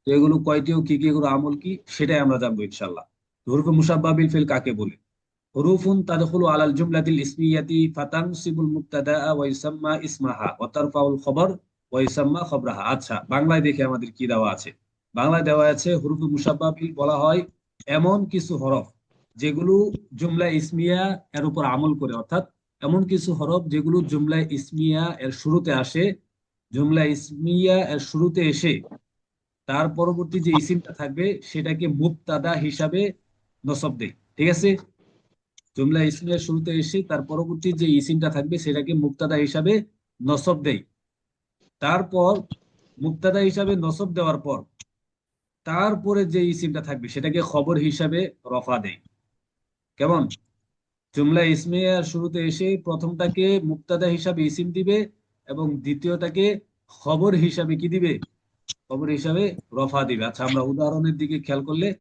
তো এগুলো কয়টি ও কি কি, এগুলো আমল কি সেটাই আমরা জানবো ইনশাল্লাহ। হরুফে মুসাব্বা বিল ফিল কাকে বলে? হুরুফুন তাদখুলু আলাল জুমলাতিল ইসমিয়াতি ফাতানসিবুল মুবতাদা ওয়া ইউসাম্মা ইসমাহা ওয়া তারফাউল খবর ওয়া ইউসাম্মা খবরাহা। আচ্ছা, বাংলায় দেখে আমাদের কি দেওয়া আছে। বাংলায় দেওয়া আছে হুরুফে মুসাব্বা বিল বলা হয় এমন কিছু হরফ যেগুলো জুমলা ইসমিয়া এর উপর আমল করে, অর্থাৎ এমন কিছু হরফ যেগুলো জুমলা ইসমিয়া এর শুরুতে আসে, জুমলা ইসমিয়া এর শুরুতে এসে তার পরবর্তী যে ইসিমটা থাকবে সেটাকে মুবতাদা হিসাবে নসব দেয়। ঠিক আছে? জুমলা ইসমের শুরুতে এসে তার পরবর্তী যে ইসিমটা থাকবে সেটাকে মুবতাদা হিসাবে নসব দেয়। তারপর মুবতাদা হিসাবে নসব দেওয়ার পর তারপরে যে ইসিমটা থাকবে সেটাকে খবর হিসাবে রফা দেয়। কেমন? জুমলা ইসমিয়ার শুরুতে এসে প্রথমটাকে মুবতাদা হিসাবে ইসিম দিবে এবং দ্বিতীয়টাকে খবর হিসাবে কি দিবে? খবর হিসাবে রফা দিবে। আচ্ছা, আমরা উদাহরণের দিকে খেয়াল করলে